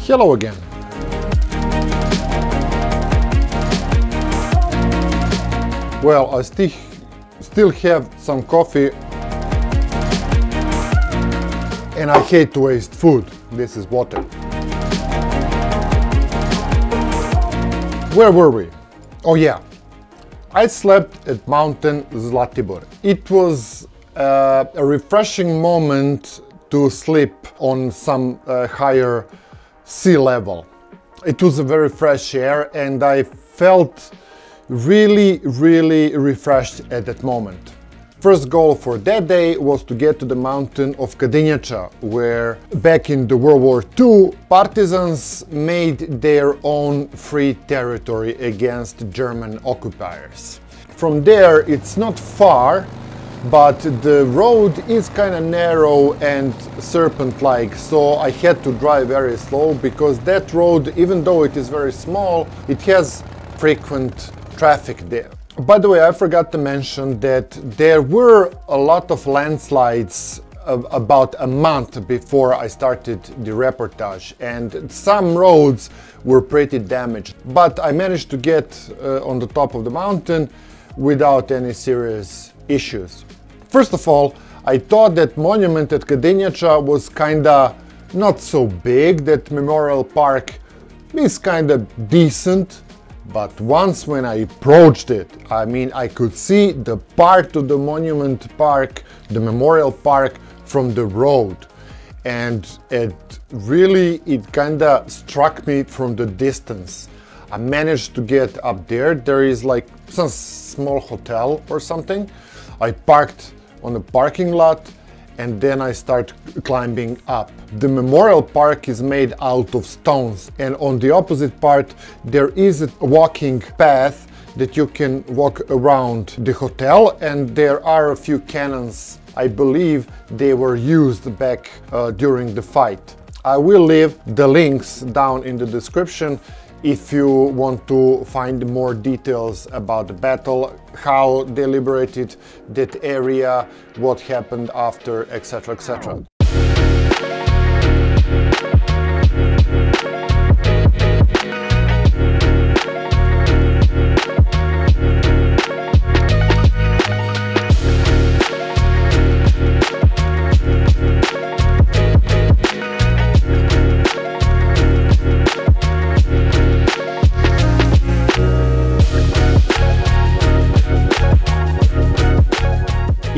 Hello again. Well, I still have some coffee and I hate to waste food. This is water. Where were we? Oh yeah, I slept at Mountain Zlatibor. It was a refreshing moment to sleep on some higher sea level. It was a very fresh air and I felt really refreshed at that moment. First goal for that day was to get to the mountain of Kadinjača, where back in the World War II, partisans made their own free territory against German occupiers. From there it's not far, but the road is kind of narrow and serpent-like, so I had to drive very slow because that road, even though it is very small, it has frequent traffic there. By the way, I forgot to mention that there were a lot of landslides about a month before I started the reportage, and some roads were pretty damaged, but I managed to get on the top of the mountain without any serious issues. First of all, I thought that monument at Kadinjača was kinda not so big, that memorial park is kinda decent, but once when I approached it, I mean, I could see the part of the monument park, the memorial park, from the road, and it kinda struck me from the distance. I managed to get up there. There is like some small hotel or something. I parked on the parking lot and then I start climbing up. The memorial park is made out of stones, and on the opposite part there is a walking path that you can walk around the hotel, and there are a few cannons. I believe they were used back during the fight. I will leave the links down in the description if you want to find more details about the battle, how they liberated that area, what happened after, etc., etc.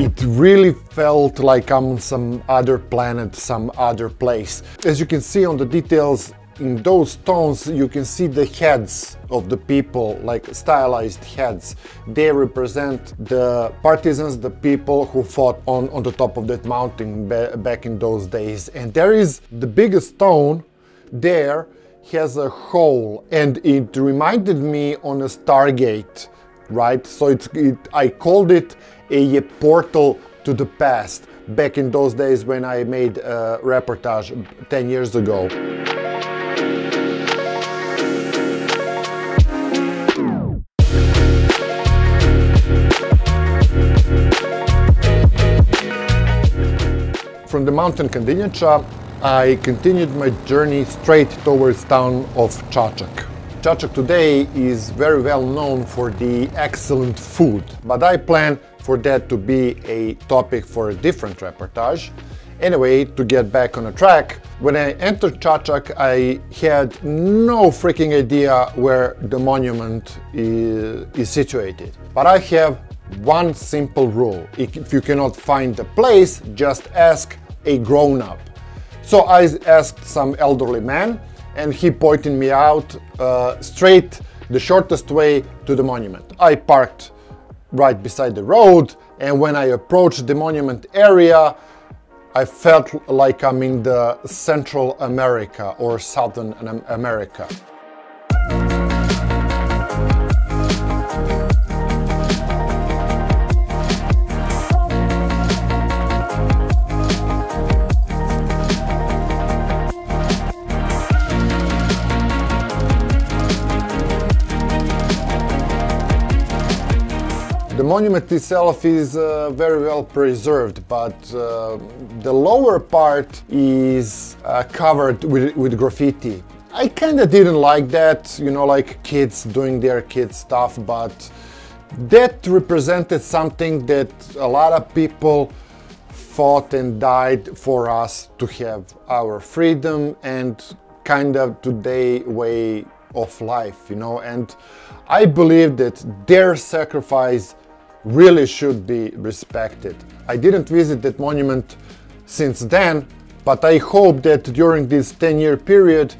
It really felt like I'm on some other planet, some other place. As you can see on the details, in those stones you can see the heads of the people, like stylized heads. They represent the partisans, the people who fought on the top of that mountain back in those days. And there is the biggest stone there, has a hole, and it reminded me on a stargate, right? So I called it a portal to the past, back in those days when I made a reportage 10 years ago. From the mountain Kadinjača, I continued my journey straight towards town of Čačak. Čačak today is very well known for the excellent food, but I plan for that to be a topic for a different reportage. Anyway, to get back on a track, when I entered Čačak, I had no freaking idea where the monument is situated. But I have one simple rule: if you cannot find the place, just ask a grown-up. So I asked some elderly man, and he pointed me out straight the shortest way to the monument. I parked right beside the road, and when I approached the monument area, I felt like I'm in the Central America or Southern America. The monument itself is very well preserved, but the lower part is covered with graffiti. I kind of didn't like that, you know, like kids doing their kid stuff, but that represented something that a lot of people fought and died for us to have our freedom and kind of today way of life, you know, and I believe that their sacrifice really should be respected. I didn't visit that monument since then, but I hope that during this 10-year period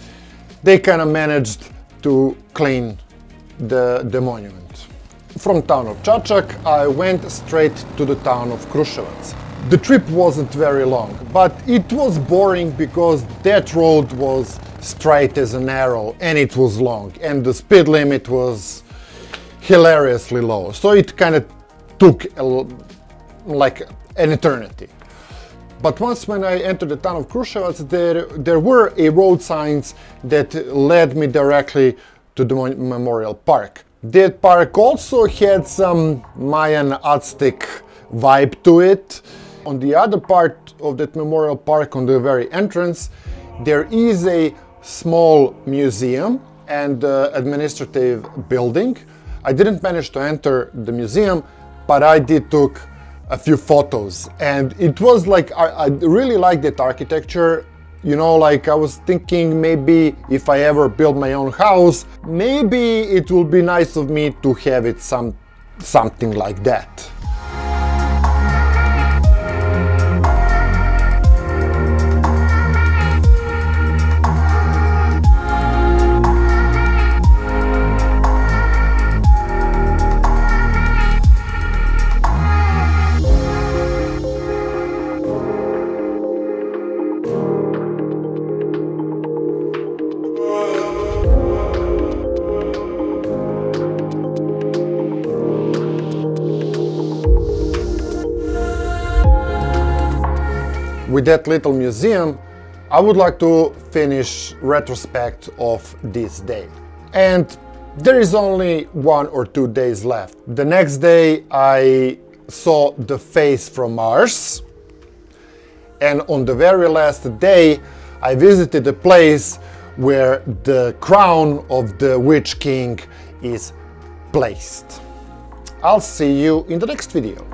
they kind of managed to clean the monument. From town of Čačak I went straight to the town of Kruševac. The trip wasn't very long, but it was boring because that road was straight as an arrow and it was long and the speed limit was hilariously low, so it kind of took like an eternity. But once when I entered the town of Kruševac, there were road signs that led me directly to the memorial park. That park also had some Mayan Aztec vibe to it. On the other part of that memorial park, on the very entrance, there is a small museum and administrative building. I didn't manage to enter the museum, but I did took a few photos, and it was like I really like that architecture. You know, like I was thinking maybe if I ever build my own house, maybe it will be nice of me to have it something like that. With that little museum, I would like to finish retrospect of this day. And there is only 1 or 2 days left. The next day I saw the face from Mars. And on the very last day I visited a place where the crown of the Witch King is placed. I'll see you in the next video.